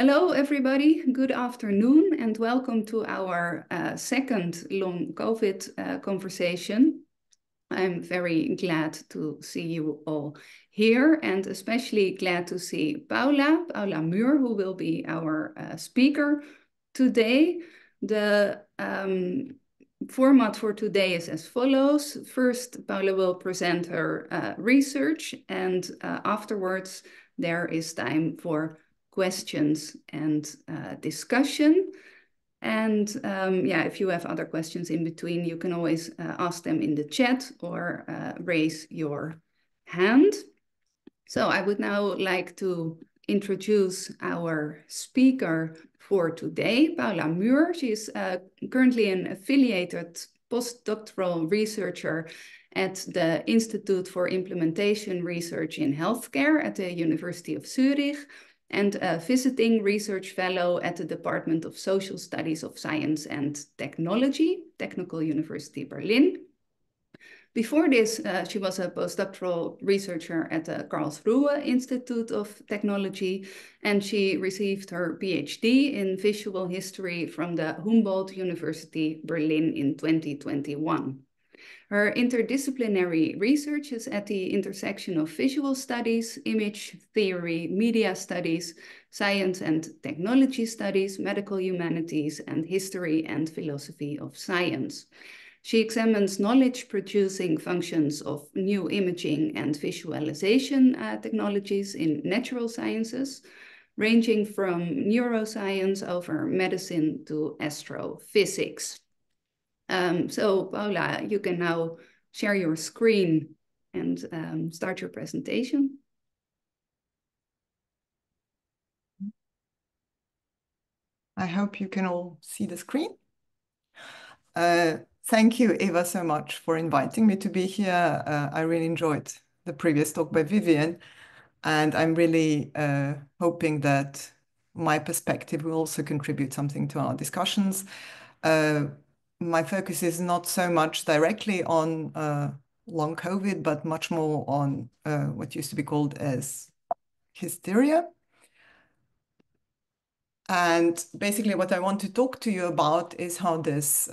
Hello, everybody. Good afternoon, and welcome to our second long COVID conversation. I'm very glad to see you all here, and especially glad to see Paula Muhr, who will be our speaker today. The format for today is as follows. First, Paula will present her research, and afterwards, there is time for questions and discussion. And yeah, if you have other questions in between, you can always ask them in the chat or raise your hand. So I would now like to introduce our speaker for today, Paula Muhr. She is currently an affiliated postdoctoral researcher at the Institute for Implementation Research in Healthcare at the University of Zurich, and a visiting research fellow at the Department of Social Studies of Science and Technology, Technical University Berlin. Before this, she was a postdoctoral researcher at the Karlsruhe Institute of Technology, and she received her PhD in visual history from the Humboldt University Berlin in 2021. Her interdisciplinary research is at the intersection of visual studies, image theory, media studies, science and technology studies, medical humanities, and history and philosophy of science. She examines knowledge-producing functions of new imaging and visualization technologies in natural sciences, ranging from neuroscience over medicine to astrophysics. So Paula, you can now share your screen and start your presentation. I hope you can all see the screen. Thank you, Eva, so much for inviting me to be here. I really enjoyed the previous talk by Vivian, and I'm really hoping that my perspective will also contribute something to our discussions. My focus is not so much directly on long COVID, but much more on what used to be called as hysteria. And basically what I want to talk to you about is how this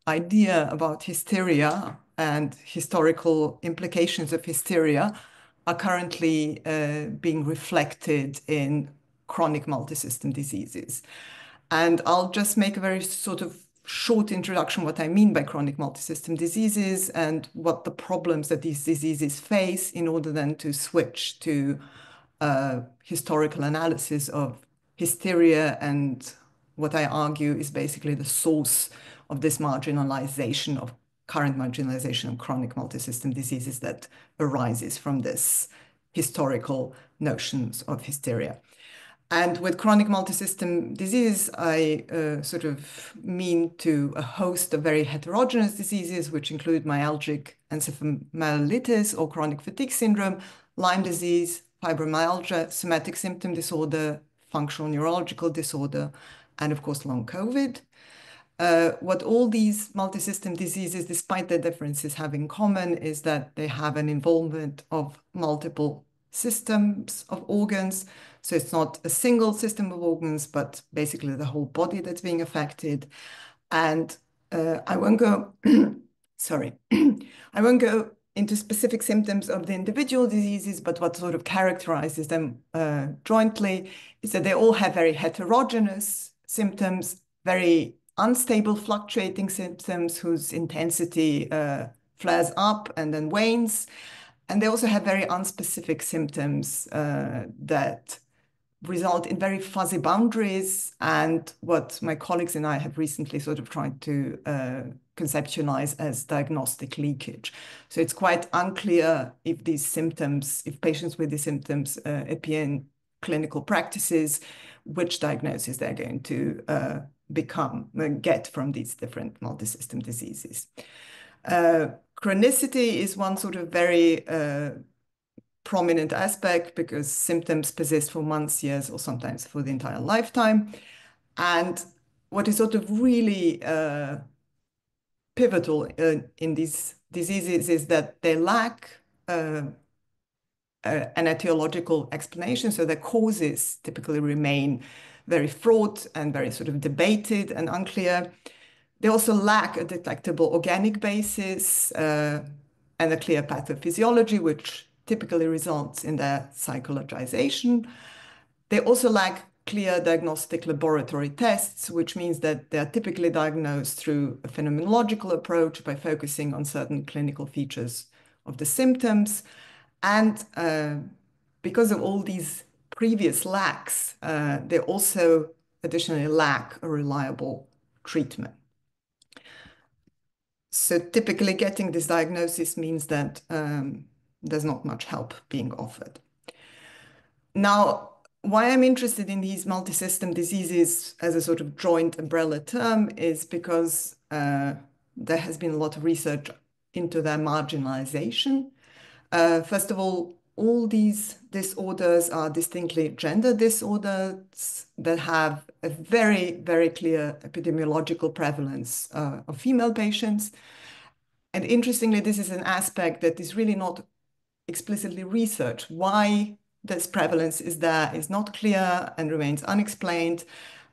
idea about hysteria and historical implications of hysteria are currently being reflected in chronic multisystem diseases. And I'll just make a very sort of short introduction what I mean by chronic multisystem diseases and what the problems that these diseases face in order then to switch to historical analysis of hysteria and what I argue is basically the source of this marginalization of current marginalization of chronic multisystem diseases that arises from this historical notions of hysteria. And with chronic multisystem disease, I sort of mean to a host of very heterogeneous diseases, which include myalgic encephalomyelitis or chronic fatigue syndrome, Lyme disease, fibromyalgia, somatic symptom disorder, functional neurological disorder, and of course, long COVID. What all these multisystem diseases, despite their differences, have in common is that they have an involvement of multiple systems of organs. So it's not a single system of organs, but basically the whole body that's being affected. And I won't go, sorry, I won't go into specific symptoms of the individual diseases, but what sort of characterizes them jointly is that they all have very heterogeneous symptoms, very unstable, fluctuating symptoms whose intensity flares up and then wanes. And they also have very unspecific symptoms that result in very fuzzy boundaries and what my colleagues and I have recently sort of tried to conceptualize as diagnostic leakage. So it's quite unclear if these symptoms, if patients with these symptoms appear in clinical practices, which diagnosis they're going to get from these different multisystem diseases. Chronicity is one sort of very prominent aspect because symptoms persist for months, years, or sometimes for the entire lifetime. And what is sort of really pivotal in these diseases is that they lack an etiological explanation. So the causes typically remain very fraught and very sort of debated and unclear. They also lack a detectable organic basis and a clear pathophysiology, which typically results in their psychologization. They also lack clear diagnostic laboratory tests, which means that they are typically diagnosed through a phenomenological approach by focusing on certain clinical features of the symptoms. And because of all these previous lacks, they also additionally lack a reliable treatment. So typically getting this diagnosis means that there's not much help being offered. Now, why I'm interested in these multisystem diseases as a sort of joint umbrella term is because there has been a lot of research into their marginalization. First of all these disorders are distinctly gender disorders that have a very, very clear epidemiological prevalence of female patients. And interestingly, this is an aspect that is really not explicitly researched. Why this prevalence is there is not clear and remains unexplained.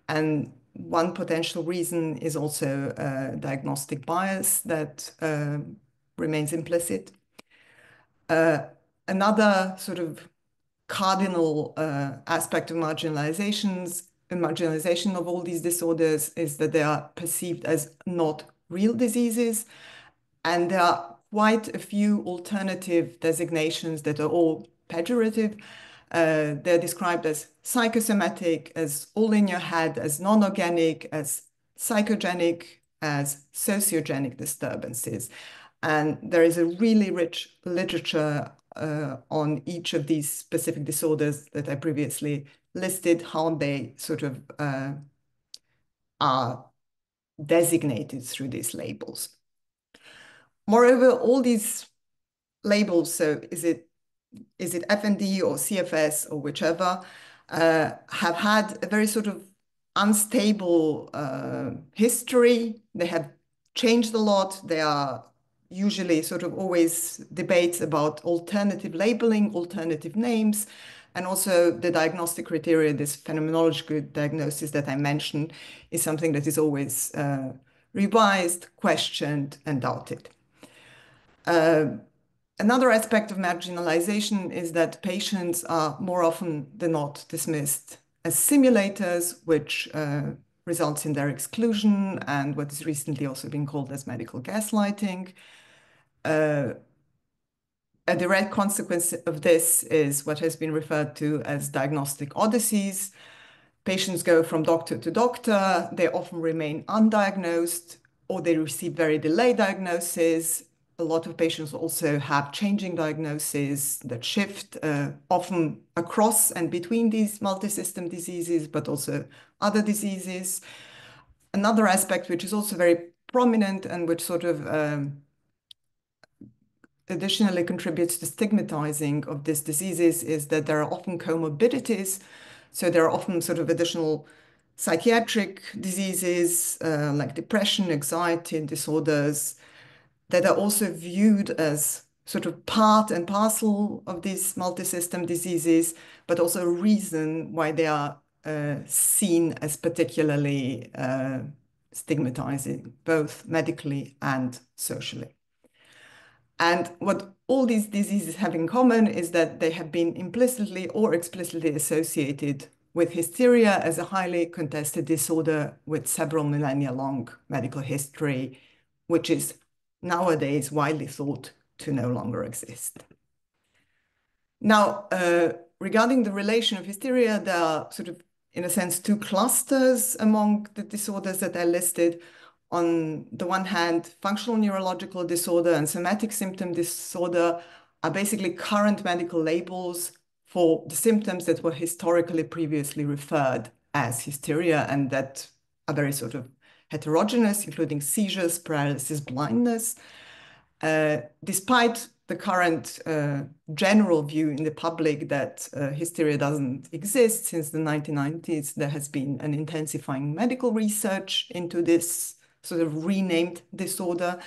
And one potential reason is also diagnostic bias that remains implicit. Another sort of cardinal aspect of marginalization of all these disorders is that they are perceived as not real diseases. And there are quite a few alternative designations that are all pejorative. They're described as psychosomatic, as all in your head, as non-organic, as psychogenic, as sociogenic disturbances. And there is a really rich literature on each of these specific disorders that I previously listed, how they sort of are designated through these labels. Moreover, all these labels, so is it FND or CFS or whichever, have had a very sort of unstable history. They have changed a lot. There are usually sort of always debates about alternative labeling, alternative names, and also the diagnostic criteria, this phenomenological diagnosis that I mentioned, is something that is always revised, questioned, and doubted. Another aspect of marginalization is that patients are more often than not dismissed as simulators, which results in their exclusion and what is recently also been called as medical gaslighting. A direct consequence of this is what has been referred to as diagnostic odysseys. Patients go from doctor to doctor, they often remain undiagnosed, or they receive very delayed diagnosis. A lot of patients also have changing diagnoses that shift often across and between these multisystem diseases, but also other diseases. Another aspect which is also very prominent and which sort of additionally contributes to stigmatizing of these diseases is that there are often comorbidities. So there are often sort of additional psychiatric diseases like depression, anxiety, and disorders that are also viewed as sort of part and parcel of these multisystem diseases, but also a reason why they are seen as particularly stigmatizing, both medically and socially. And what all these diseases have in common is that they have been implicitly or explicitly associated with hysteria as a highly contested disorder with several millennia long medical history, which is nowadays widely thought to no longer exist. Now, regarding the relation of hysteria, there are sort of, in a sense, two clusters among the disorders that I listed. On the one hand, functional neurological disorder and somatic symptom disorder are basically current medical labels for the symptoms that were historically previously referred as hysteria and that are very sort of heterogeneous, including seizures, paralysis, blindness. Despite the current general view in the public that hysteria doesn't exist since the 1990s, there has been an intensifying medical research into this sort of renamed disorder.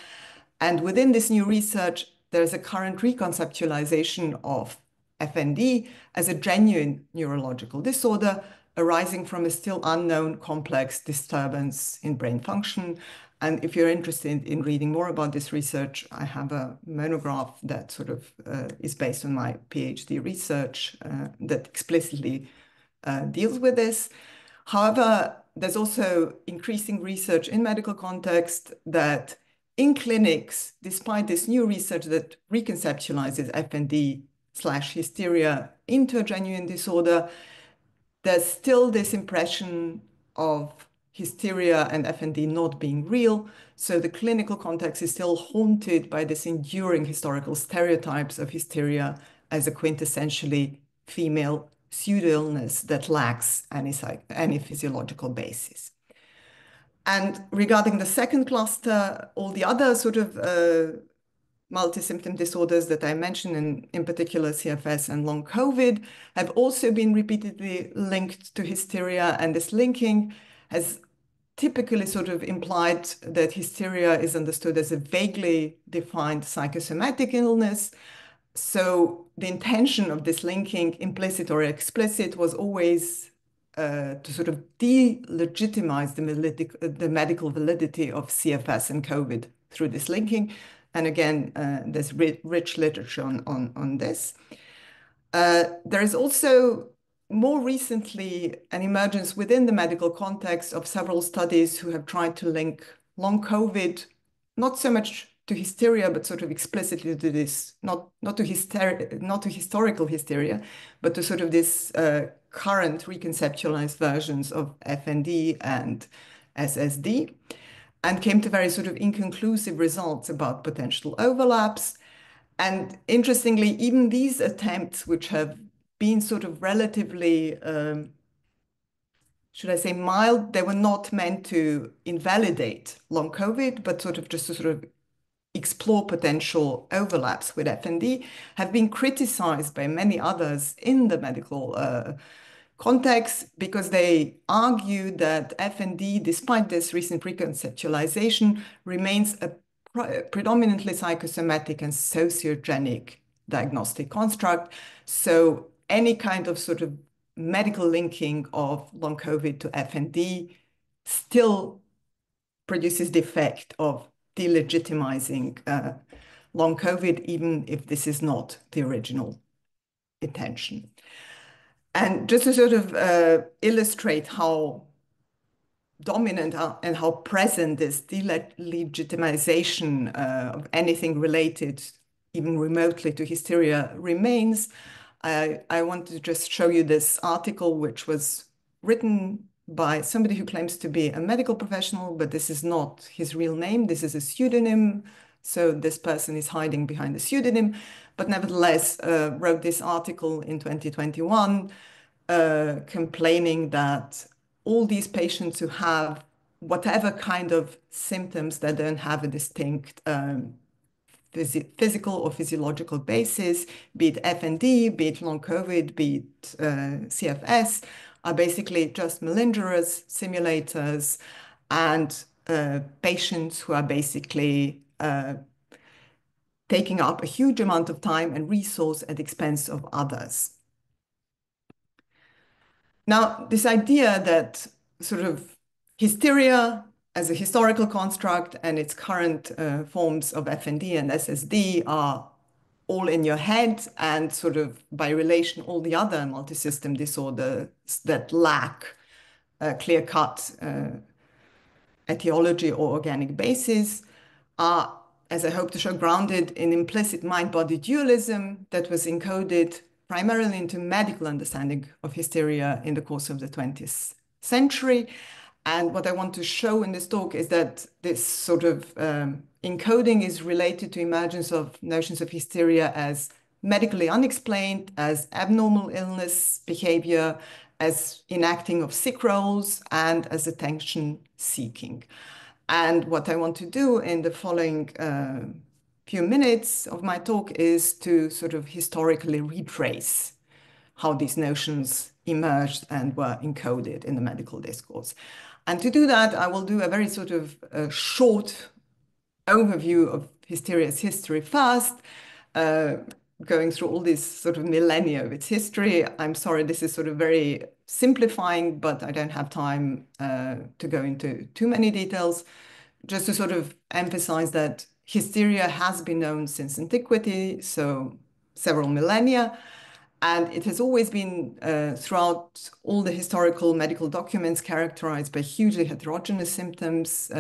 And within this new research, there's a current reconceptualization of FND as a genuine neurological disorder arising from a still unknown complex disturbance in brain function. And if you're interested in reading more about this research, I have a monograph that sort of is based on my PhD research that explicitly deals with this. However, there's also increasing research in medical context that in clinics, despite this new research that reconceptualizes FND/hysteria into a genuine disorder, there's still this impression of hysteria and FND not being real. So the clinical context is still haunted by this enduring historical stereotypes of hysteria as a quintessentially female pseudo-illness that lacks any physiological basis. And regarding the second cluster, all the other sort of multi-symptom disorders that I mentioned, in particular CFS and long COVID, have also been repeatedly linked to hysteria. And this linking has typically sort of implied that hysteria is understood as a vaguely defined psychosomatic illness. So the intention of this linking, implicit or explicit, was always to sort of delegitimize the medical validity of CFS and COVID through this linking. And again, there's rich literature on this. There is also more recently an emergence within the medical context of several studies who have tried to link long COVID, not so much to hysteria, but sort of explicitly to this, not to historical hysteria, but to sort of this current reconceptualized versions of FND and SSD, and came to very sort of inconclusive results about potential overlaps. And interestingly, even these attempts, which have been sort of relatively, should I say, mild, they were not meant to invalidate long COVID, but sort of just to sort of explore potential overlaps with FND, have been criticized by many others in the medical context because they argue that FND, despite this recent reconceptualization, remains a predominantly psychosomatic and sociogenic diagnostic construct. So any kind of sort of medical linking of long COVID to FND still produces the effect of delegitimizing long COVID, even if this is not the original intention. And just to sort of illustrate how dominant and how present this delegitimization of anything related even remotely to hysteria remains, I want to just show you this article, which was written by somebody who claims to be a medical professional, but this is not his real name. This is a pseudonym. So this person is hiding behind a pseudonym, but nevertheless wrote this article in 2021 complaining that all these patients who have whatever kind of symptoms that don't have a distinct physical or physiological basis, be it FND, be it long COVID, be it CFS, are basically just malingerers, simulators, and patients who are basically taking up a huge amount of time and resource at the expense of others. Now, this idea that sort of hysteria as a historical construct and its current forms of FND and SSD are all in your head, and sort of by relation, all the other multisystem disorders that lack a clear-cut etiology or organic basis are, as I hope to show, grounded in implicit mind-body dualism that was encoded primarily into medical understanding of hysteria in the course of the 20th century. And what I want to show in this talk is that this sort of encoding is related to emergence of notions of hysteria as medically unexplained, as abnormal illness behavior, as enacting of sick roles, and as attention seeking. And what I want to do in the following few minutes of my talk is to sort of historically retrace how these notions emerged and were encoded in the medical discourse. And to do that, I will do a very sort of short overview of hysteria's history first, going through all these sort of millennia of its history. I'm sorry, this is sort of very simplifying, but I don't have time to go into too many details. Just to sort of emphasize that hysteria has been known since antiquity, so several millennia, and it has always been throughout all the historical medical documents characterized by hugely heterogeneous symptoms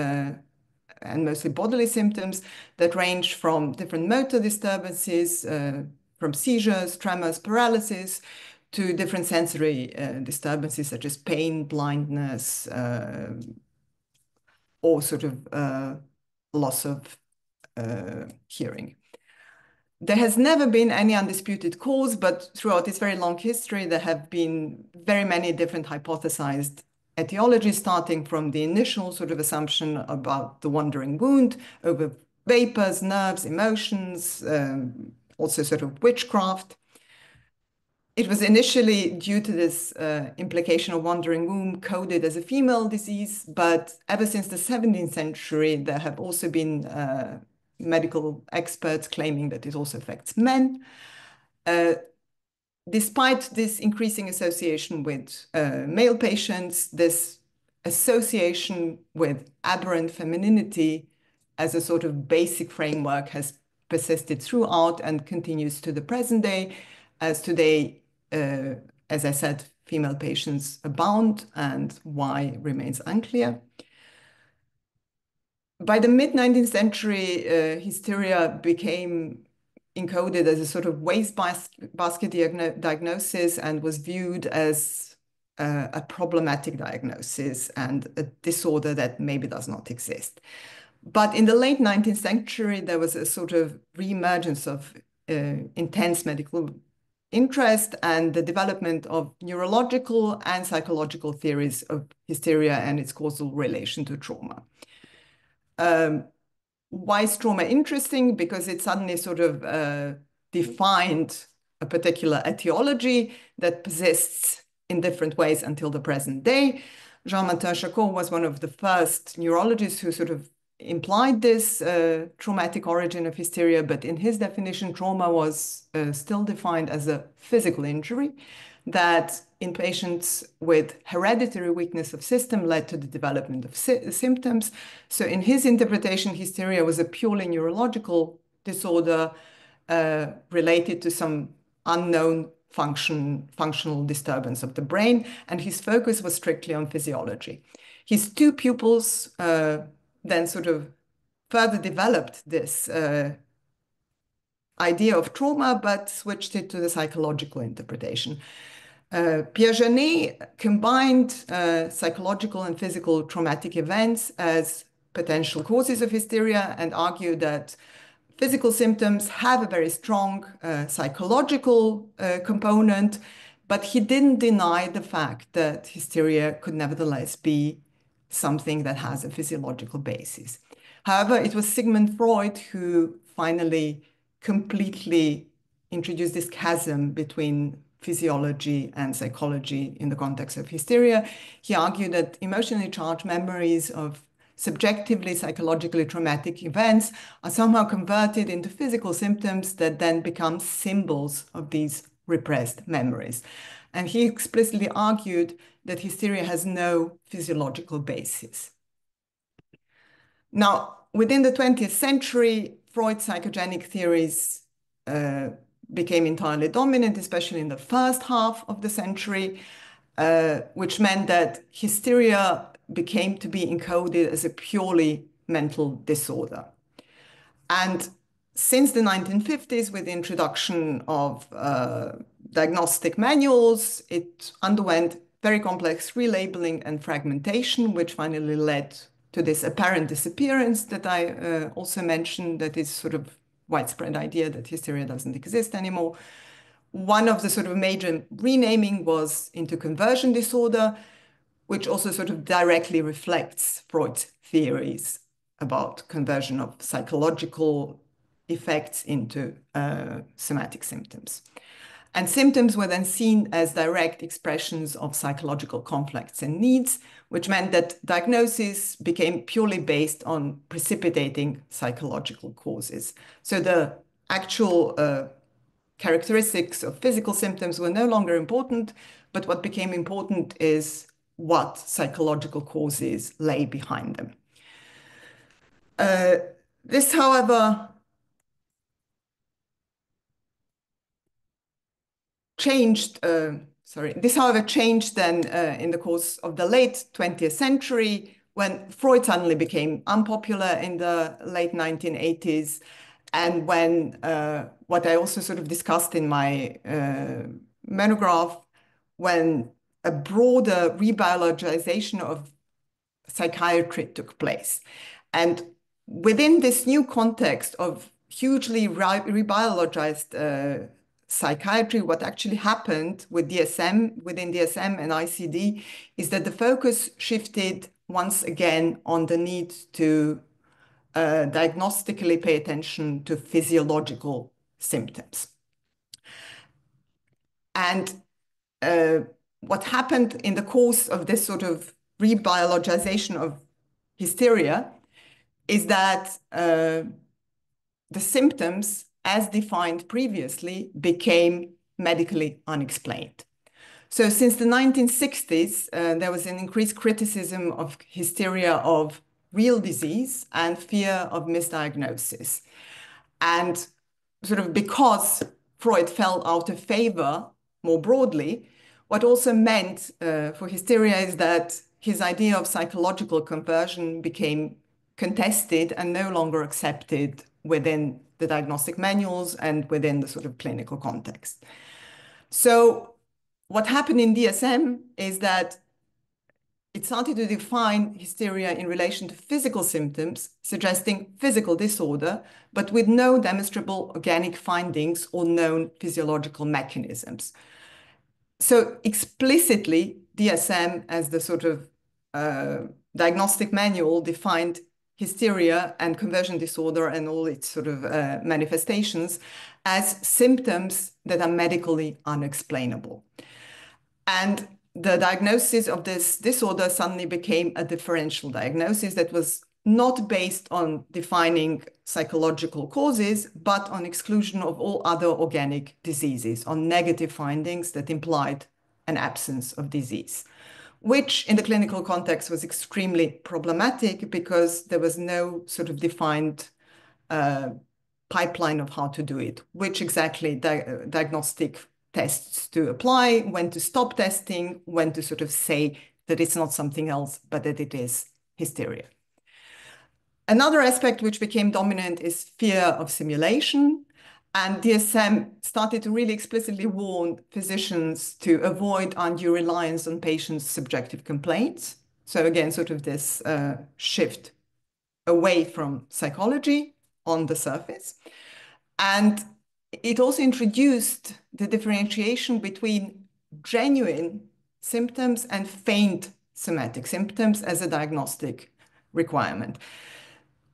and mostly bodily symptoms that range from different motor disturbances, from seizures, tremors, paralysis, to different sensory disturbances such as pain, blindness, or sort of loss of hearing. There has never been any undisputed cause, but throughout its very long history, there have been very many different hypothesized etiologies, starting from the initial sort of assumption about the wandering wound over vapors, nerves, emotions, also sort of witchcraft. It was initially due to this implication of wandering womb coded as a female disease, but ever since the 17th century, there have also been medical experts claiming that it also affects men. Despite this increasing association with male patients, this association with aberrant femininity as a sort of basic framework has persisted throughout and continues to the present day, as today, as I said, female patients abound and why remains unclear. By the mid-19th century, hysteria became encoded as a sort of wastebasket diagnosis and was viewed as a problematic diagnosis and a disorder that maybe does not exist. But in the late 19th century, there was a sort of reemergence of intense medical interest and the development of neurological and psychological theories of hysteria and its causal relation to trauma. Why is trauma interesting? Because it suddenly sort of defined a particular etiology that persists in different ways until the present day. Jean-Martin Charcot was one of the first neurologists who sort of implied this traumatic origin of hysteria, but in his definition, trauma was still defined as a physical injury that in patients with hereditary weakness of system led to the development of symptoms. So in his interpretation, hysteria was a purely neurological disorder related to some unknown functional disturbance of the brain, and his focus was strictly on physiology. His two pupils then sort of further developed this idea of trauma, but switched it to the psychological interpretation. Pierre Janet combined psychological and physical traumatic events as potential causes of hysteria and argued that physical symptoms have a very strong psychological component, but he didn't deny the fact that hysteria could nevertheless be something that has a physiological basis. However, it was Sigmund Freud who finally completely introduced this chasm between physiology and psychology in the context of hysteria. He argued that emotionally charged memories of subjectively psychologically traumatic events are somehow converted into physical symptoms that then become symbols of these repressed memories. And he explicitly argued that hysteria has no physiological basis. Now, within the 20th century, Freud's psychogenic theories became entirely dominant, especially in the first half of the century, which meant that hysteria became to be encoded as a purely mental disorder. And since the 1950s, with the introduction of diagnostic manuals, it underwent very complex relabeling and fragmentation, which finally led to this apparent disappearance that I also mentioned, that is sort of widespread idea that hysteria doesn't exist anymore. One of the sort of major renaming was into conversion disorder, which also sort of directly reflects Freud's theories about conversion of psychological effects into somatic symptoms. And symptoms were then seen as direct expressions of psychological conflicts and needs, which meant that diagnosis became purely based on precipitating psychological causes. So the actual characteristics of physical symptoms were no longer important, but what became important is what psychological causes lay behind them. This, however, changed then in the course of the late 20th century when Freud suddenly became unpopular in the late 1980s, and when what I also sort of discussed in my monograph, when a broader rebiologization of psychiatry took place. And within this new context of hugely rebiologized psychiatry, what actually happened with DSM, within DSM and ICD, is that the focus shifted once again on the need to diagnostically pay attention to physiological symptoms. And what happened in the course of this sort of rebiologization of hysteria is that the symptoms, as defined previously, became medically unexplained. So since the 1960s, there was an increased criticism of hysteria of real disease and fear of misdiagnosis. And sort of because Freud fell out of favor more broadly, what also meant for hysteria is that his idea of psychological conversion became contested and no longer accepted within the diagnostic manuals and within the sort of clinical context. So what happened in DSM is that it started to define hysteria in relation to physical symptoms, suggesting physical disorder, but with no demonstrable organic findings or known physiological mechanisms. So explicitly, DSM, as the sort of diagnostic manual, defined hysteria and conversion disorder and all its sort of manifestations as symptoms that are medically unexplainable. And the diagnosis of this disorder suddenly became a differential diagnosis that was not based on defining psychological causes, but on exclusion of all other organic diseases, on negative findings that implied an absence of disease, which in the clinical context was extremely problematic because there was no sort of defined pipeline of how to do it, which exactly diagnostic tests to apply, when to stop testing, when to sort of say that it's not something else, but that it is hysteria. Another aspect which became dominant is fear of simulation. And DSM started to really explicitly warn physicians to avoid undue reliance on patients' subjective complaints. So again, sort of this shift away from psychology on the surface. And it also introduced the differentiation between genuine symptoms and feigned somatic symptoms as a diagnostic requirement.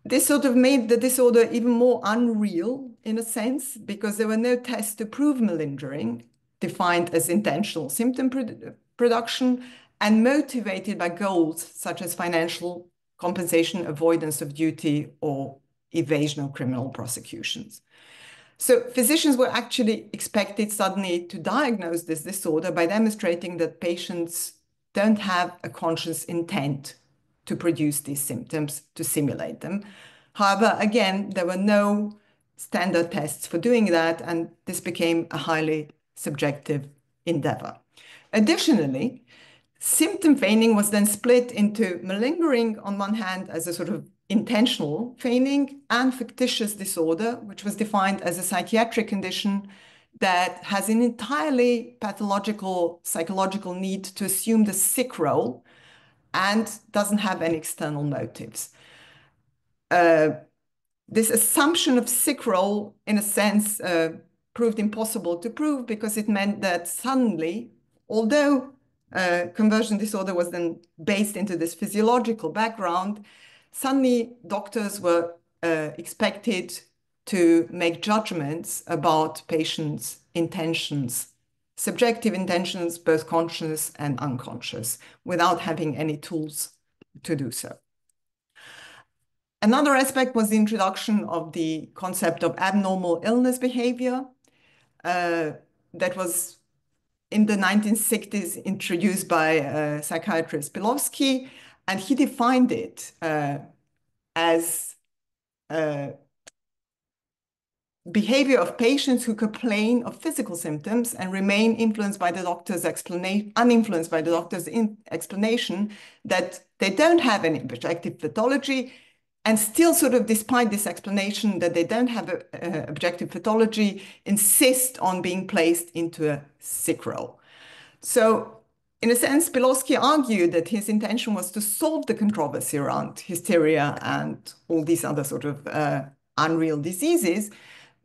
This sort of made the disorder even more unreal in a sense, because there were no tests to prove malingering, defined as intentional symptom production and motivated by goals such as financial compensation, avoidance of duty, or evasion of criminal prosecutions. So physicians were actually expected suddenly to diagnose this disorder by demonstrating that patients don't have a conscious intent to produce these symptoms, to simulate them. However, again, there were no standard tests for doing that, and this became a highly subjective endeavor. Additionally, symptom feigning was then split into malingering on one hand as a sort of intentional feigning and fictitious disorder, which was defined as a psychiatric condition that has an entirely pathological psychological need to assume the sick role and doesn't have any external motives. This assumption of sick role, in a sense, proved impossible to prove because it meant that suddenly, although conversion disorder was then based into this physiological background, suddenly doctors were expected to make judgments about patients' intentions, subjective intentions, both conscious and unconscious, without having any tools to do so. Another aspect was the introduction of the concept of abnormal illness behavior. that was in the 1960s introduced by psychiatrist Pilowsky, and he defined it as behavior of patients who complain of physical symptoms and remain influenced by the doctor's explanation, uninfluenced by the doctor's explanation that they don't have any objective pathology, and still sort of, despite this explanation that they don't have a objective pathology, insist on being placed into a sick row. So in a sense, Pilowsky argued that his intention was to solve the controversy around hysteria and all these other sort of unreal diseases.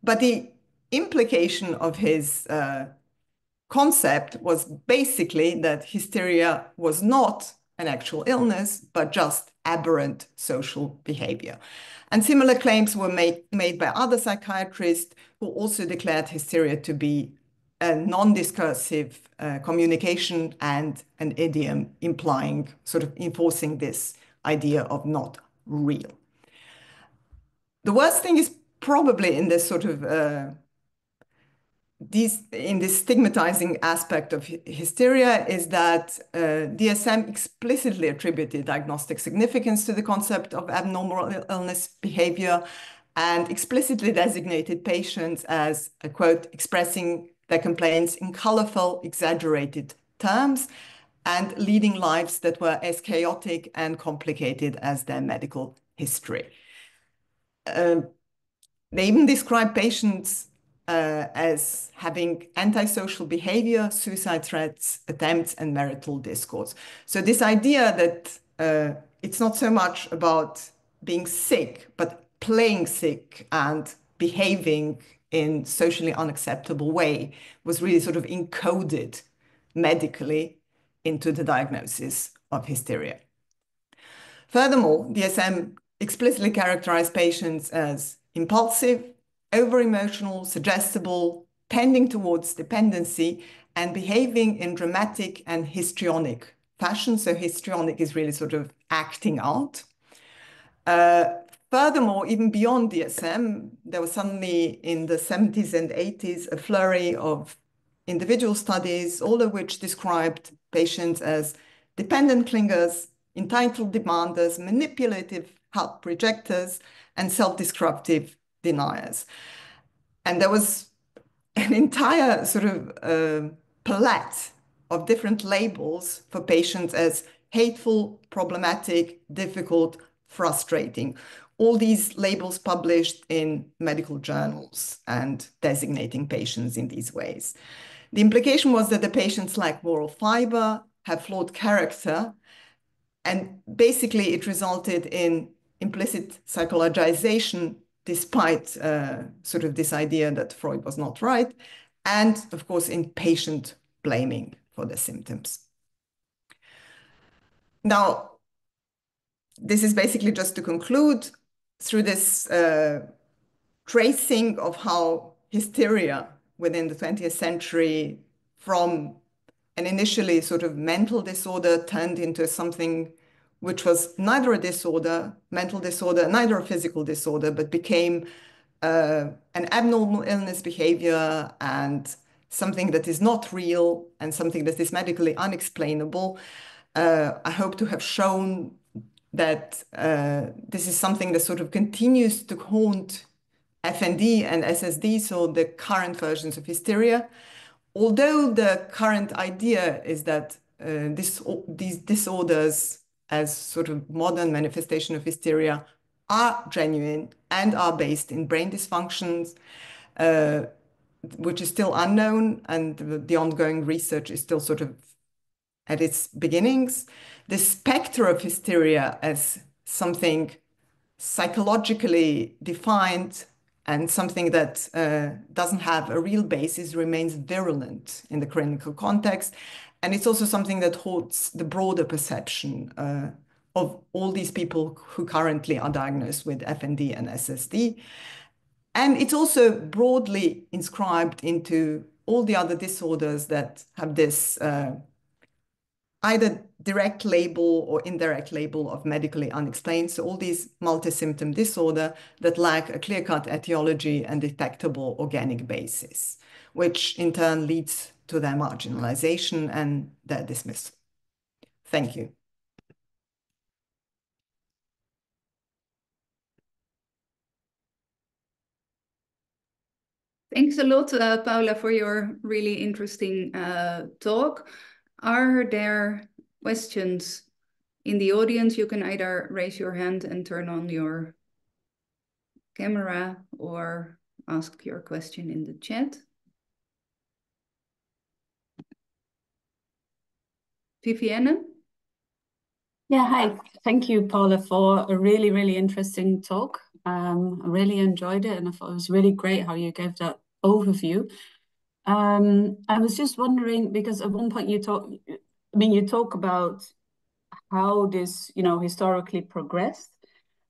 But the implication of his concept was basically that hysteria was not an actual illness, but just aberrant social behavior. And similar claims were made by other psychiatrists who also declared hysteria to be a non-discursive communication and an idiom implying, sort of enforcing this idea of not real. The worst thing is probably in this sort of in this stigmatizing aspect of hysteria is that DSM explicitly attributed diagnostic significance to the concept of abnormal illness behavior and explicitly designated patients as, a quote, expressing their complaints in colorful, exaggerated terms and leading lives that were as chaotic and complicated as their medical history. They even describe patients as having antisocial behavior, suicide threats, attempts, and marital discourse. So this idea that it's not so much about being sick, but playing sick and behaving in socially unacceptable way was really sort of encoded medically into the diagnosis of hysteria. Furthermore, DSM explicitly characterized patients as impulsive, over-emotional, suggestible, tending towards dependency, and behaving in dramatic and histrionic fashion. So histrionic is really sort of acting out. Furthermore, even beyond DSM, there was suddenly in the 70s and 80s a flurry of individual studies, all of which described patients as dependent clingers, entitled demanders, manipulative help rejectors, and self-destructive deniers. And there was an entire sort of palette of different labels for patients as hateful, problematic, difficult, frustrating. All these labels published in medical journals and designating patients in these ways. The implication was that the patients lack moral fiber, have flawed character, and basically it resulted in implicit psychologization despite sort of this idea that Freud was not right, and of course in patient blaming for the symptoms. Now, this is basically just to conclude through this tracing of how hysteria within the 20th century from an initially sort of mental disorder turned into something which was neither a disorder, mental disorder, neither a physical disorder, but became an abnormal illness behavior and something that is not real and something that is medically unexplainable. I hope to have shown that this is something that sort of continues to haunt FND and SSD, so the current versions of hysteria. Although the current idea is that these disorders as sort of modern manifestation of hysteria are genuine and are based in brain dysfunctions, which is still unknown, and the ongoing research is still sort of at its beginnings. The spectre of hysteria as something psychologically defined and something that doesn't have a real basis remains virulent in the clinical context. And it's also something that haunts the broader perception of all these people who currently are diagnosed with FND and SSD. And it's also broadly inscribed into all the other disorders that have this either direct label or indirect label of medically unexplained. So all these multi-symptom disorder that lack a clear-cut etiology and detectable organic basis, which in turn leads to their marginalization and their dismissal. Thank you. Thanks a lot, Paula, for your really interesting talk. Are there questions in the audience? You can either raise your hand and turn on your camera or ask your question in the chat. Vivienne? Yeah, hi. Thank you, Paula, for a really, really interesting talk. I really enjoyed it, and I thought it was really great how you gave that overview. I was just wondering, because at one point you talk about how this, historically progressed.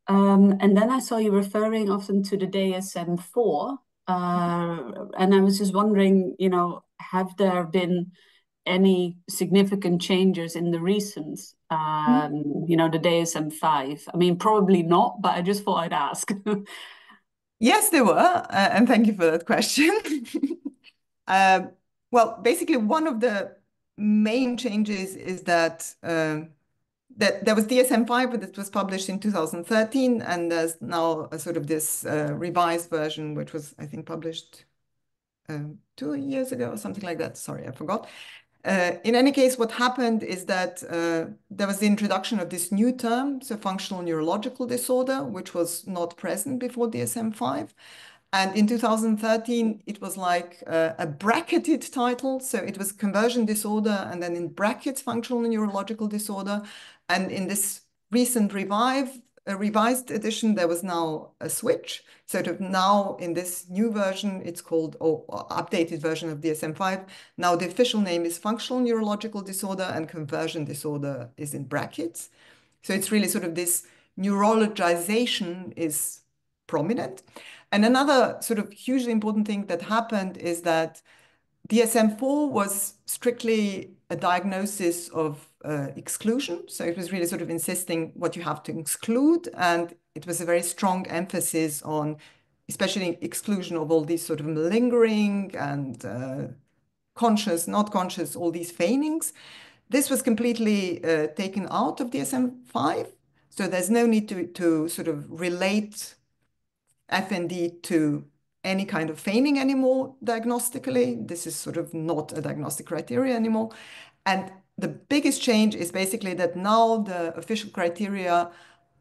And then I saw you referring often to the DSM-4, and I was just wondering, have there been any significant changes in the recent, the DSM-5? I mean, probably not, but I just thought I'd ask. Yes, there were, and thank you for that question. Well, basically, one of the main changes is that that there was DSM-5, but it was published in 2013, and there's now a sort of this revised version, which was, I think, published 2 years ago or something like that. Sorry, I forgot. In any case, what happened is that there was the introduction of this new term, so functional neurological disorder, which was not present before DSM-5. And in 2013, it was like a bracketed title. So it was conversion disorder and then in brackets, functional neurological disorder. And in this recent revised edition, there was now a switch. Sort of now in this new version, it's called, or updated version of DSM-5. Now the official name is functional neurological disorder and conversion disorder is in brackets. So it's really sort of this neurologization is prominent. And another sort of hugely important thing that happened is that DSM-4 was strictly a diagnosis of exclusion. So it was really sort of insisting what you have to exclude. And it was a very strong emphasis on especially exclusion of all these sort of malingering and conscious, not conscious, all these feignings. This was completely taken out of DSM-5. So there's no need to sort of relate FND to any kind of feigning anymore diagnostically. This is sort of not a diagnostic criteria anymore. And the biggest change is basically that now the official criteria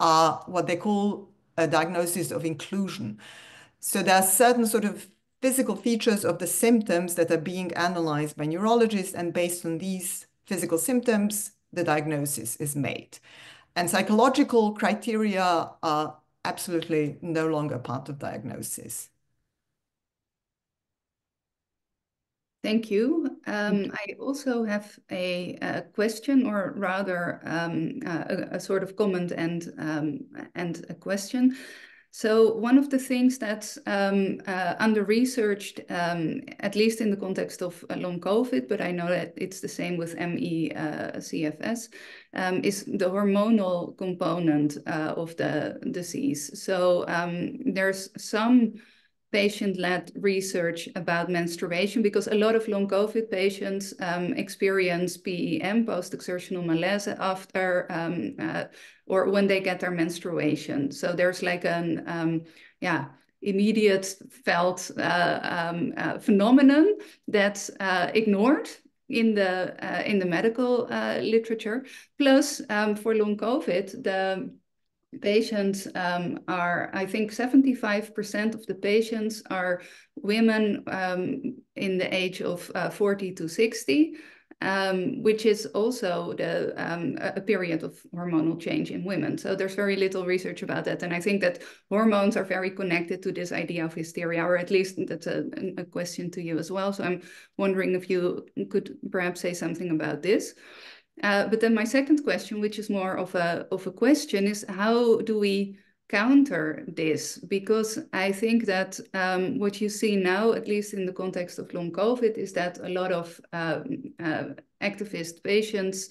are what they call a diagnosis of inclusion. So there are certain sort of physical features of the symptoms that are being analyzed by neurologists, and based on these physical symptoms, the diagnosis is made. And psychological criteria are absolutely no longer part of diagnosis. Thank you. I also have a question, or rather a sort of comment and a question. So one of the things that's under-researched, at least in the context of long COVID, but I know that it's the same with ME/CFS, is the hormonal component of the disease. So there's some patient-led research about menstruation, because a lot of long COVID patients experience PEM, post-exertional malaise, after or when they get their menstruation. So there's like an immediate felt phenomenon that's ignored in the medical literature. Plus, for long COVID, the patients are, I think 75% of the patients are women in the age of 40 to 60, which is also a period of hormonal change in women. So there's very little research about that. And I think that hormones are very connected to this idea of hysteria, or at least that's a question to you as well. So I'm wondering if you could perhaps say something about this. But then my second question, which is more of a question, is how do we counter this? Because I think that what you see now, at least in the context of long COVID, is that a lot of activist patients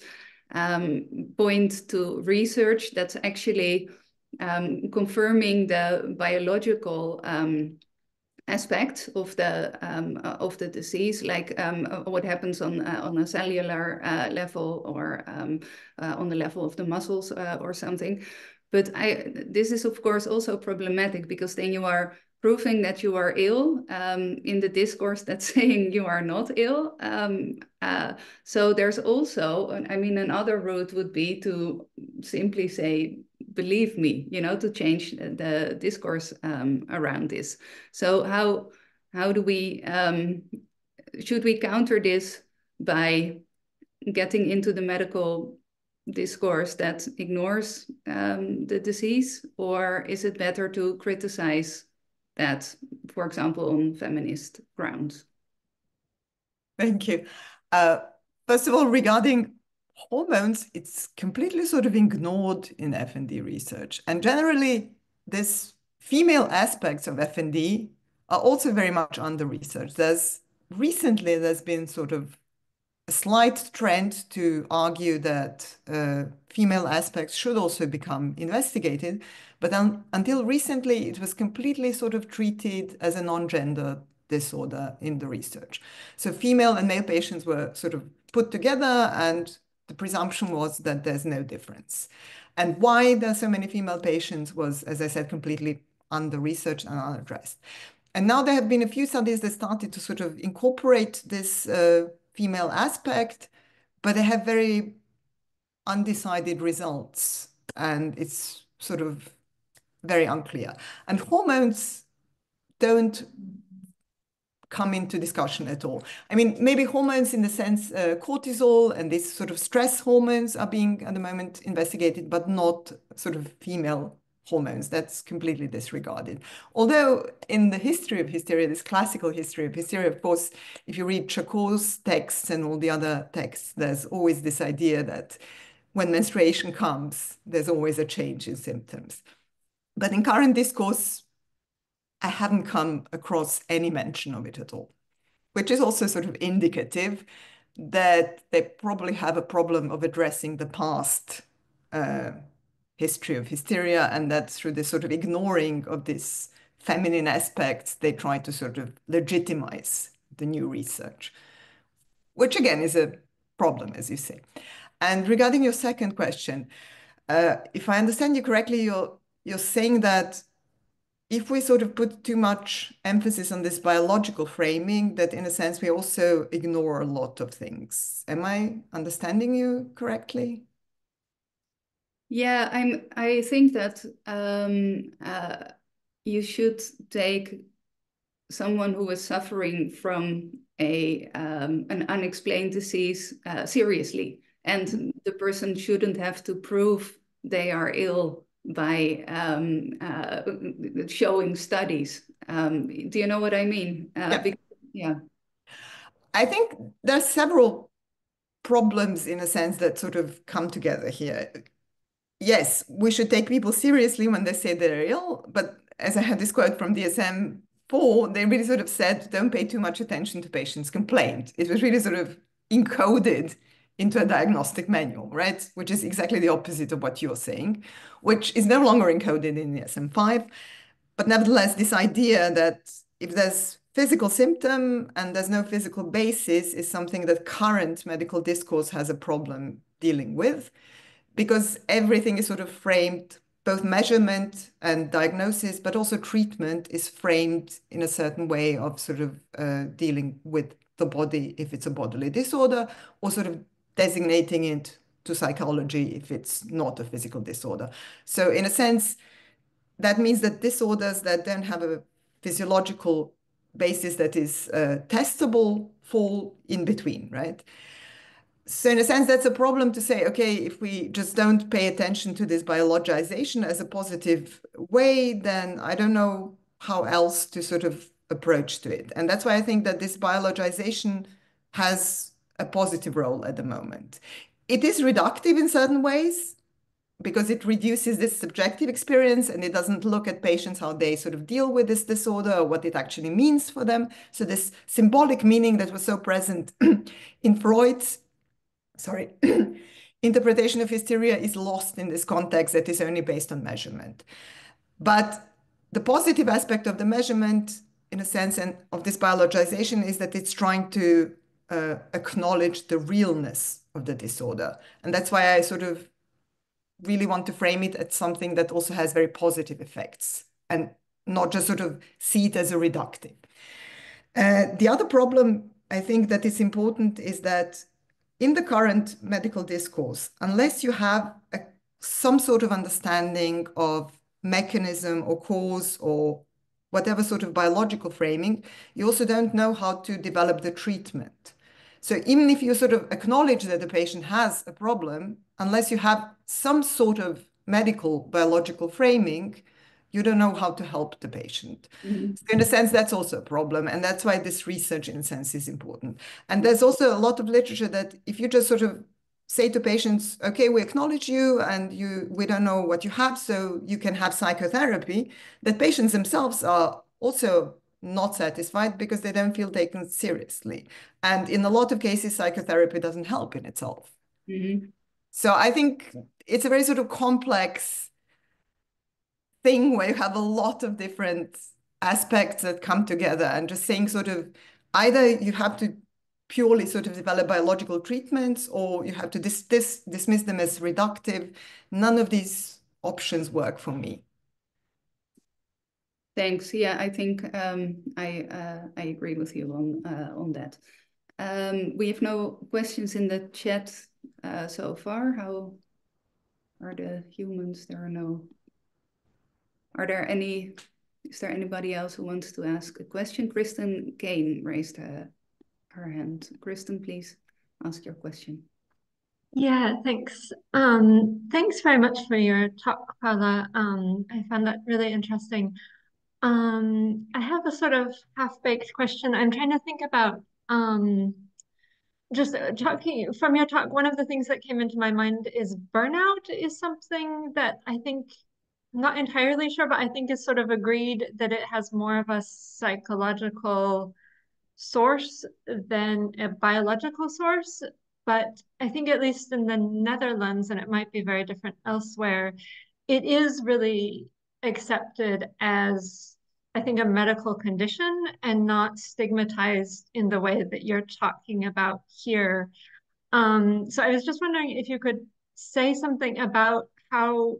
point to research that's actually confirming the biological aspect of the disease, like what happens on a cellular level, or on the level of the muscles or something. But this is of course also problematic, because then you are proving that you are ill in the discourse that's saying you are not ill. So there's also, I mean, another route would be to simply say, believe me, to change the discourse around this. So how do we, should we counter this by getting into the medical discourse that ignores the disease, or is it better to criticize that, for example, on feminist grounds? Thank you. First of all, regarding hormones, it's completely sort of ignored in FND research. And generally, this female aspects of FND are also very much under-researched. Recently, there's been sort of a slight trend to argue that female aspects should also become investigated. But until recently, it was completely sort of treated as a non-gender disorder in the research. So female and male patients were sort of put together, and the presumption was that there's no difference. And why there are so many female patients was, as I said, completely under-researched and unaddressed. And now there have been a few studies that started to sort of incorporate this female aspect, but they have very undecided results, and it's sort of very unclear. And hormones don't come into discussion at all. I mean, maybe hormones in the sense cortisol and these sort of stress hormones are being at the moment investigated, but not sort of female hormones. That's completely disregarded. Although in the history of hysteria, this classical history of hysteria, of course, if you read Charcot's texts and all the other texts, there's always this idea that when menstruation comes, there's always a change in symptoms. But in current discourse, I haven't come across any mention of it at all, which is also sort of indicative that they probably have a problem of addressing the past history of hysteria, and that through this sort of ignoring of this feminine aspects, they try to sort of legitimize the new research, which again is a problem, as you say. And regarding your second question, if I understand you correctly, you're saying that if we sort of put too much emphasis on this biological framing, that in a sense we also ignore a lot of things. Am I understanding you correctly? Yeah, I think that you should take someone who is suffering from an unexplained disease seriously, and the person shouldn't have to prove they are ill by showing studies. Do you know what I mean? Yeah. I think there's several problems in a sense that sort of come together here. Yes, we should take people seriously when they say they're ill, but as I had this quote from DSM-4, they really sort of said, don't pay too much attention to patients' complaint. It was really sort of encoded into a diagnostic manual, right? Which is exactly the opposite of what you're saying, which is no longer encoded in the DSM-5. But nevertheless, this idea that if there's physical symptom and there's no physical basis is something that current medical discourse has a problem dealing with, because everything is sort of framed, both measurement and diagnosis, but also treatment is framed in a certain way of sort of dealing with the body if it's a bodily disorder, or sort of designating it to psychology if it's not a physical disorder. So in a sense, that means that disorders that don't have a physiological basis that is testable fall in between, right? So in a sense, that's a problem to say, okay, if we just don't pay attention to this biologization as a positive way, then I don't know how else to sort of approach to it. And that's why I think that this biologization has a positive role at the moment. It is reductive in certain ways, because it reduces this subjective experience and it doesn't look at patients how they sort of deal with this disorder or what it actually means for them. So this symbolic meaning that was so present in Freud's interpretation of hysteria is lost in this context that is only based on measurement. But the positive aspect of the measurement, in a sense, and of this biologization is that it's trying to acknowledge the realness of the disorder. And that's why I sort of really want to frame it as something that also has very positive effects and not just sort of see it as a reductive. The other problem I think that is important is that in the current medical discourse, unless you have some sort of understanding of mechanism or cause or whatever sort of biological framing, you also don't know how to develop the treatment. So even if you sort of acknowledge that the patient has a problem, unless you have some sort of medical biological framing, you don't know how to help the patient. Mm-hmm. So in a sense, that's also a problem. And that's why this research, in a sense, is important. And there's also a lot of literature that if you just sort of say to patients, okay, we acknowledge you and we don't know what you have, so you can have psychotherapy, that patients themselves are also not satisfied because they don't feel taken seriously. And in a lot of cases, psychotherapy doesn't help in itself. Mm-hmm. So I think it's a very sort of complex thing where you have a lot of different aspects that come together, and just saying sort of either you have to purely sort of develop biological treatments or you have to dismiss them as reductive. None of these options work for me. Thanks. Yeah, I think I agree with you on that. We have no questions in the chat so far. How are the humans? There are no. Are there any? Is there anybody else who wants to ask a question? Kristen Kane raised her hand. Kristen, please ask your question. Yeah, thanks. Thanks very much for your talk, Paula. I found that really interesting. I have a sort of half-baked question. I'm trying to think about just talking from your talk. One of the things that came into my mind is burnout is something that I think, I'm not entirely sure, but I think is sort of agreed that it has more of a psychological source than a biological source. But I think at least in the Netherlands, and it might be very different elsewhere, it is really accepted as, I think, a medical condition and not stigmatized in the way that you're talking about here. So I was just wondering if you could say something about how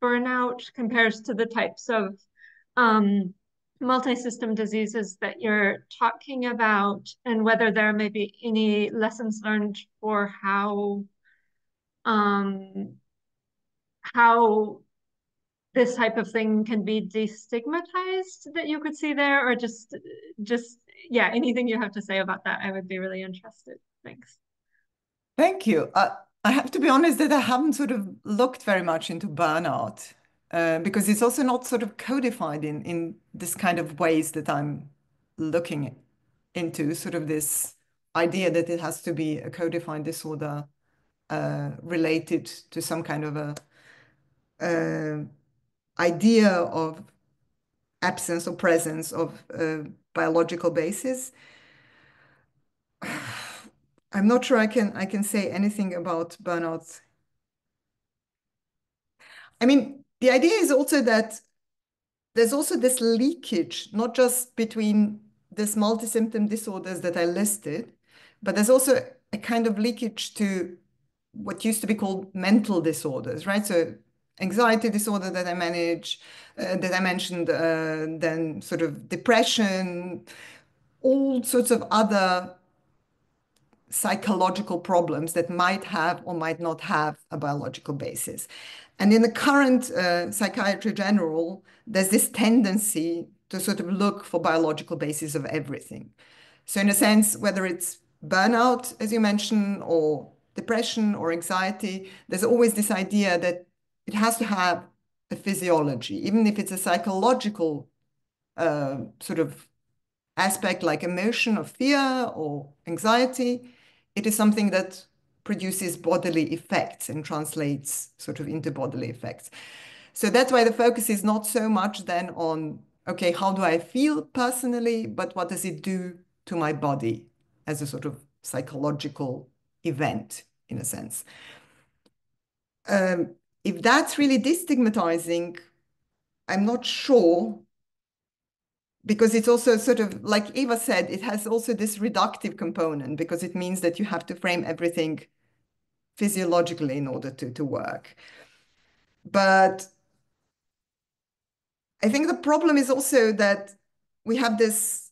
burnout compares to the types of multi-system diseases that you're talking about, and whether there may be any lessons learned for how this type of thing can be destigmatized that you could see there, or just yeah, anything you have to say about that, I would be really interested. Thanks. Thank you. I have to be honest that I haven't sort of looked very much into burnout because it's also not sort of codified in this kind of ways that I'm looking into, sort of this idea that it has to be a codified disorder related to some kind of a idea of absence or presence of a biological basis. I'm not sure I can say anything about burnout. I mean, the idea is also that there's also this leakage, not just between this multi-symptom disorders that I listed, but there's also a kind of leakage to what used to be called mental disorders, right? So anxiety disorder that I mentioned, then sort of depression, all sorts of other psychological problems that might have or might not have a biological basis. And in the current psychiatry general, there's this tendency to sort of look for biological basis of everything. So in a sense, whether it's burnout, as you mentioned, or depression or anxiety, there's always this idea that it has to have a physiology, even if it's a psychological sort of aspect like emotion of fear or anxiety. It is something that produces bodily effects and translates sort of into bodily effects. So that's why the focus is not so much then on, okay, how do I feel personally, but what does it do to my body as a sort of psychological event, in a sense. if that's really destigmatizing, I'm not sure, because it's also sort of, like Eva said, it has also this reductive component, because it means that you have to frame everything physiologically in order to work. But I think the problem is also that we have this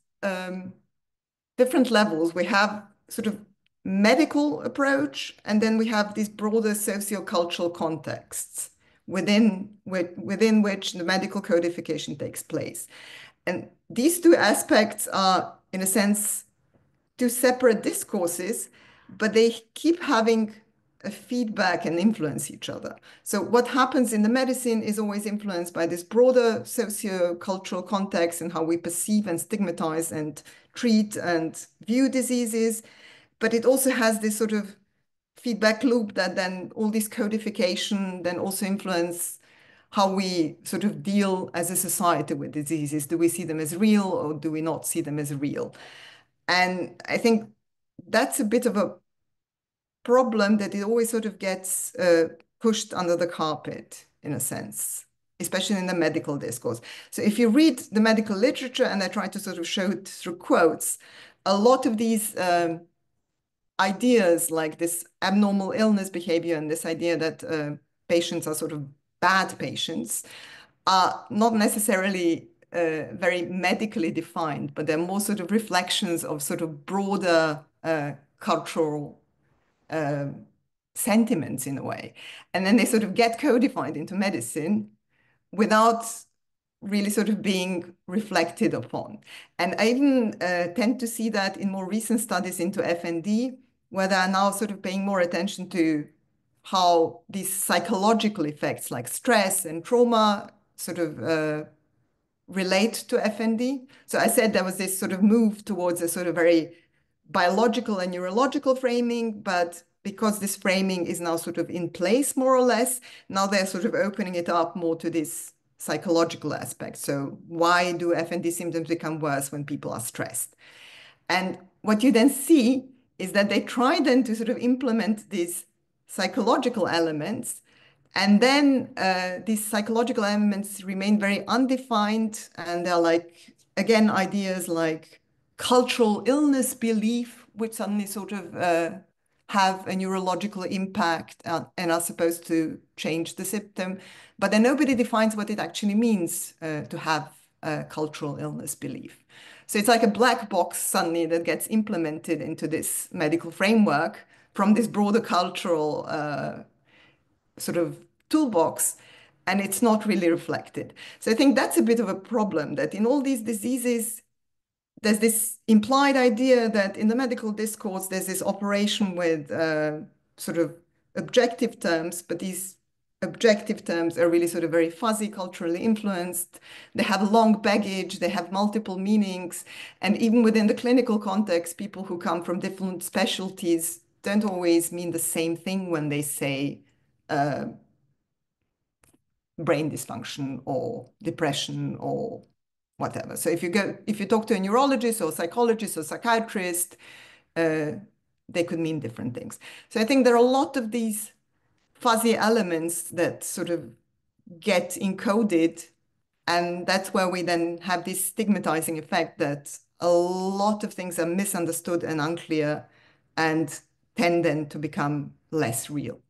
different levels. We have sort of medical approach, and then we have these broader socio-cultural contexts within which the medical codification takes place. And these two aspects are, in a sense, two separate discourses, but they keep having a feedback and influence each other. So what happens in the medicine is always influenced by this broader socio-cultural context and how we perceive and stigmatize and treat and view diseases. But it also has this sort of feedback loop that then all this codification then also influence how we sort of deal as a society with diseases. Do we see them as real, or do we not see them as real? And I think that's a bit of a problem, that it always sort of gets pushed under the carpet, in a sense, especially in the medical discourse. So if you read the medical literature, and I try to sort of show it through quotes, a lot of these ideas, like this abnormal illness behavior and this idea that patients are sort of bad patients, are not necessarily very medically defined, but they're more sort of reflections of sort of broader cultural sentiments in a way. And then they sort of get codified into medicine without really sort of being reflected upon. And I even tend to see that in more recent studies into FND, where they are now sort of paying more attention to how these psychological effects like stress and trauma sort of relate to FND. So I said there was this sort of move towards a sort of very biological and neurological framing, but because this framing is now sort of in place more or less, now they're sort of opening it up more to this psychological aspect. So why do FND symptoms become worse when people are stressed? And what you then see is that they try then to sort of implement these psychological elements, and then these psychological elements remain very undefined, and they're like, again, ideas like cultural illness belief, which suddenly sort of have a neurological impact and are supposed to change the symptom. But then nobody defines what it actually means to have a cultural illness belief. So it's like a black box suddenly that gets implemented into this medical framework from this broader cultural sort of toolbox, and it's not really reflected. So I think that's a bit of a problem, that in all these diseases, there's this implied idea that in the medical discourse, there's this operation with sort of objective terms, but these objective terms are really sort of very fuzzy, culturally influenced. They have a long baggage, they have multiple meanings. And even within the clinical context, people who come from different specialties don't always mean the same thing when they say brain dysfunction or depression or whatever. So if you talk to a neurologist or psychologist or psychiatrist, they could mean different things. So I think there are a lot of these fuzzy elements that sort of get encoded, and that's where we then have this stigmatizing effect that a lot of things are misunderstood and unclear and tend then to become less real.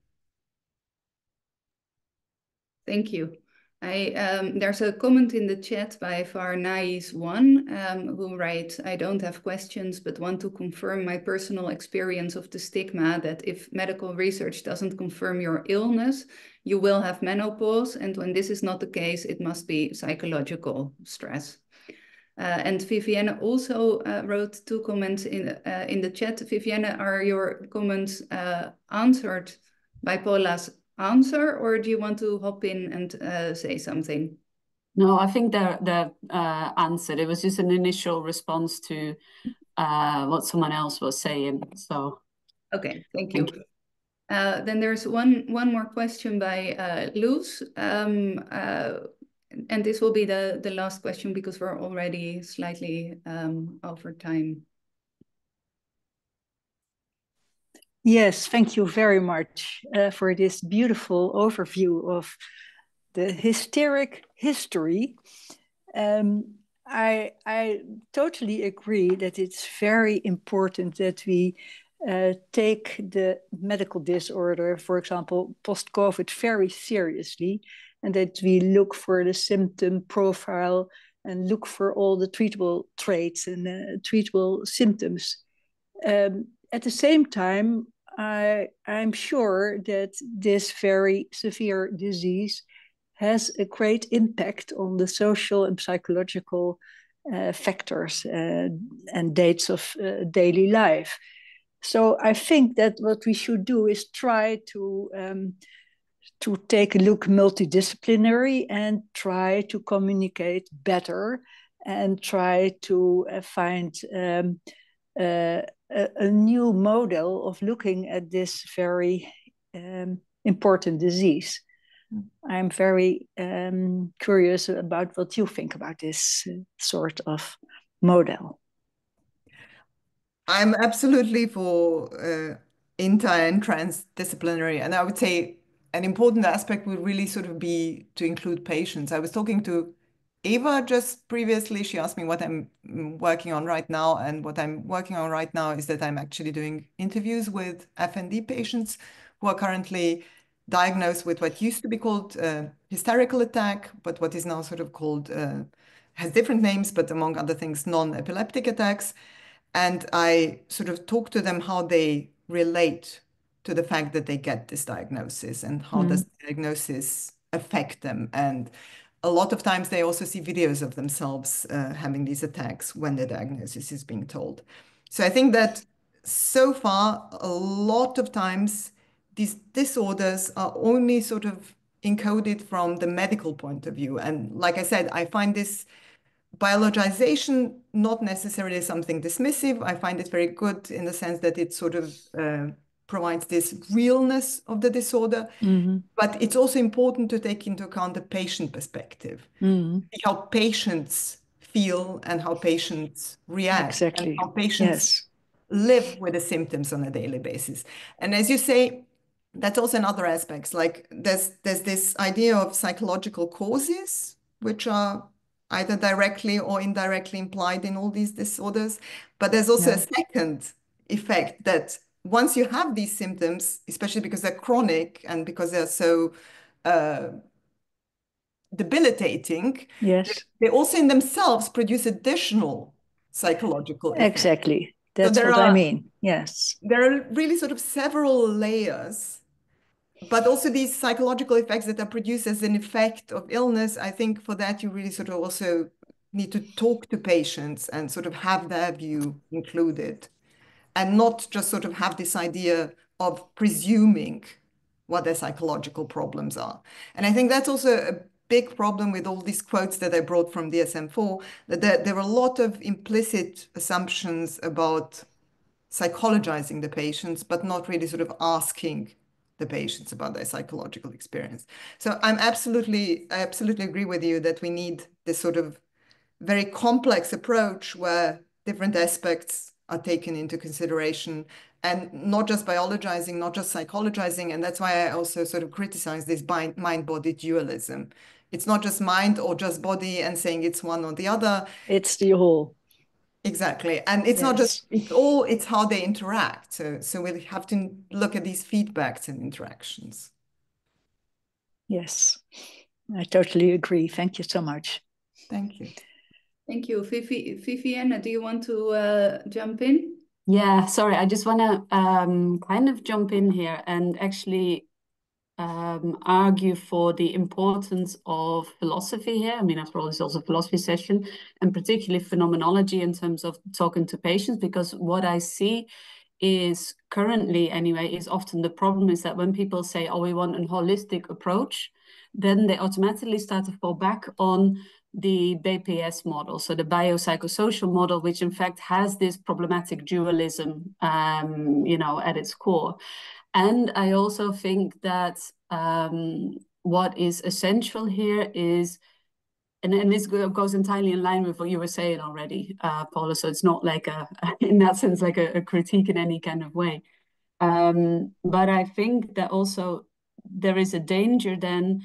Thank you. There's a comment in the chat by Varnais1 who writes, I don't have questions, but want to confirm my personal experience of the stigma that if medical research doesn't confirm your illness, you will have menopause. And when this is not the case, it must be psychological stress. And Vivienne also wrote two comments in the chat. Vivienne, are your comments answered by Paula's answer, or do you want to hop in and say something? No, I think they're answered. It was just an initial response to what someone else was saying. So okay, thank you. Then there's one more question by Luz, and this will be the last question because we're already slightly over time. Yes, thank you very much for this beautiful overview of the hysteric history. I totally agree that it's very important that we take the medical disorder, for example, post-COVID, very seriously, and that we look for the symptom profile and look for all the treatable traits and treatable symptoms. At the same time, I'm sure that this very severe disease has a great impact on the social and psychological factors and dates of daily life. So I think that what we should do is try to take a look multidisciplinary and try to communicate better and try to find a new model of looking at this very important disease. I'm very curious about what you think about this sort of model. I'm absolutely for inter and transdisciplinary, and I would say an important aspect would really sort of be to include patients. I was talking to Eva just previously. She asked me what I'm working on right now, and what I'm working on right now is that I'm actually doing interviews with FND patients who are currently diagnosed with what used to be called hysterical attack, but what is now sort of called, has different names, but among other things, non-epileptic attacks. And I sort of talk to them how they relate to the fact that they get this diagnosis and how does the diagnosis affect them. And a lot of times they also see videos of themselves having these attacks when the diagnosis is being told. So I think that so far, a lot of times these disorders are only sort of encoded from the medical point of view. And like I said, I find this biologization not necessarily something dismissive. I find it very good in the sense that it sort of provides this realness of the disorder. But it's also important to take into account the patient perspective, how patients feel and how patients react, Exactly. and how patients live with the symptoms on a daily basis. And as you say, that's also another aspect. Like there's this idea of psychological causes, which are either directly or indirectly implied in all these disorders. But there's also a second effect that once you have these symptoms, especially because they're chronic and because they're so debilitating, they also in themselves produce additional psychological effects. Exactly. That's what I mean. Yes. There are really sort of several layers, but also these psychological effects that are produced as an effect of illness. I think for that, you really sort of also need to talk to patients and sort of have their view included and not just sort of have this idea of presuming what their psychological problems are. And I think that's also a big problem with all these quotes that I brought from DSM-4, that there are a lot of implicit assumptions about psychologizing the patients, but not really sort of asking the patients about their psychological experience. So I absolutely agree with you that we need this sort of very complex approach where different aspects are taken into consideration and not just biologizing, not just psychologizing. And that's why I also sort of criticize this mind-body dualism. It's not just mind or just body and saying it's one or the other. It's the whole. Exactly. And it's not just, it's how they interact. So we have to look at these feedbacks and interactions. Yes, I totally agree. Thank you so much. Thank you. Thank you. Vivienne, do you want to jump in? Yeah, sorry, I just want to kind of jump in here and actually argue for the importance of philosophy here. I mean, after all, it's also a philosophy session, and particularly phenomenology in terms of talking to patients, because what I see is currently anyway is often the problem is that when people say, oh, we want a holistic approach, then they automatically start to fall back on the BPS model, so the biopsychosocial model, which in fact has this problematic dualism, at its core. And I also think that what is essential here is, and this goes entirely in line with what you were saying already, Paula, so it's not like in that sense, like a critique in any kind of way. But I think that also there is a danger then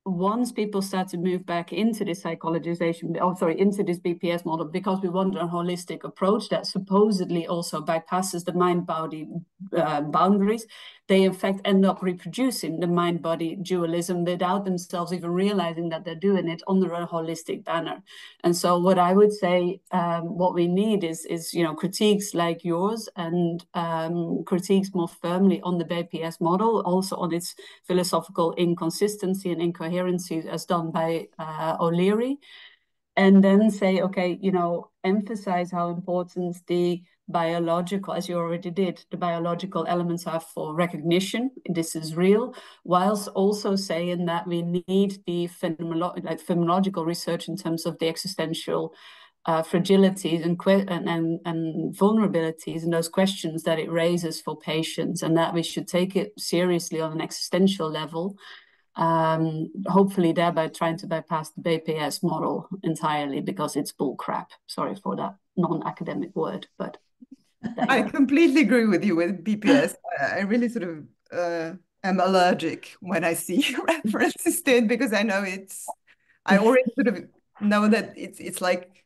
once people start to move back into this psychologization, into this BPS model, because we want a holistic approach that supposedly also bypasses the mind-body boundaries, they in fact end up reproducing the mind-body dualism without themselves even realizing that they're doing it under a holistic banner. And so what I would say, what we need is critiques like yours and critiques more firmly on the BPS model, also on its philosophical inconsistency and incoherency as done by O'Leary, and then say, okay, emphasize how important the biological, as you already did, the biological elements are for recognition. This is real, whilst also saying that we need the phenomenological research in terms of the existential fragilities and vulnerabilities and those questions that it raises for patients, and that we should take it seriously on an existential level. Hopefully thereby trying to bypass the BPS model entirely, because it's bull crap. Sorry for that non-academic word, but I completely agree with you with BPS. I really sort of am allergic when I see references to it, because I know I already sort of know that it's like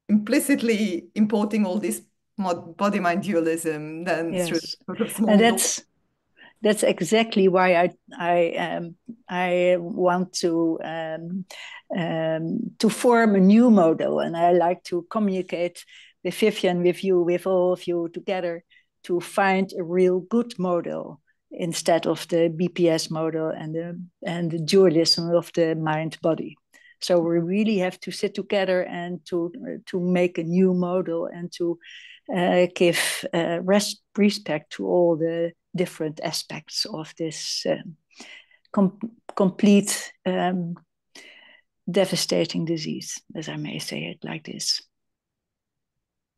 implicitly importing all this body-mind dualism then through sort of small. And that's exactly why I want to form a new model, and I like to communicate with Vivian, with you, with all of you together, to find a real good model instead of the BPS model and the dualism of the mind-body. So we really have to sit together and to make a new model and to give respect to all the different aspects of this complete devastating disease, as I may say it like this.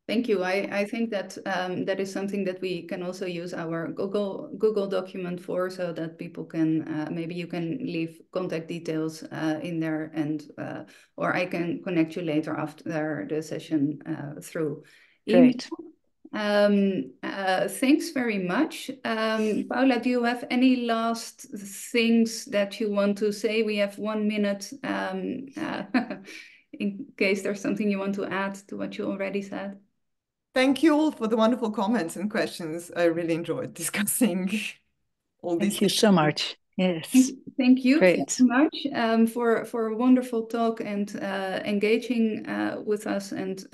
Thank you. I think that that is something that we can also use our Google document for, so that people can, maybe you can leave contact details in there, and or I can connect you later after the session through email. Great. Thanks very much. Paula, do you have any last things that you want to say? We have 1 minute in case there's something you want to add to what you already said. Thank you all for the wonderful comments and questions. I really enjoyed discussing all these. Thank you so much. Yes. Thank you Great. so much for a wonderful talk and engaging with us and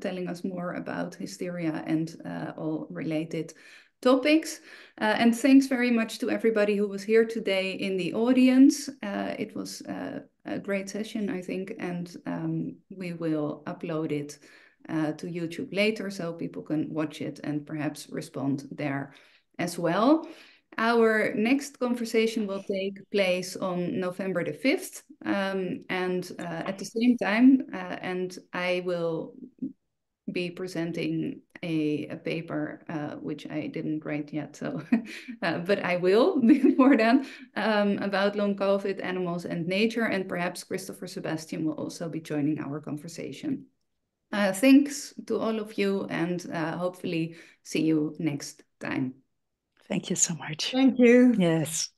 telling us more about hysteria and all related topics. And thanks very much to everybody who was here today in the audience. It was a great session, I think, and we will upload it to YouTube later so people can watch it and perhaps respond there as well. Our next conversation will take place on November the 5th and at the same time, and I will be presenting a paper which I didn't write yet, so but I will before then, about long COVID, animals and nature, and perhaps Christopher Sebastian will also be joining our conversation. Thanks to all of you, and hopefully see you next time. Thank you so much. Thank you. Yes.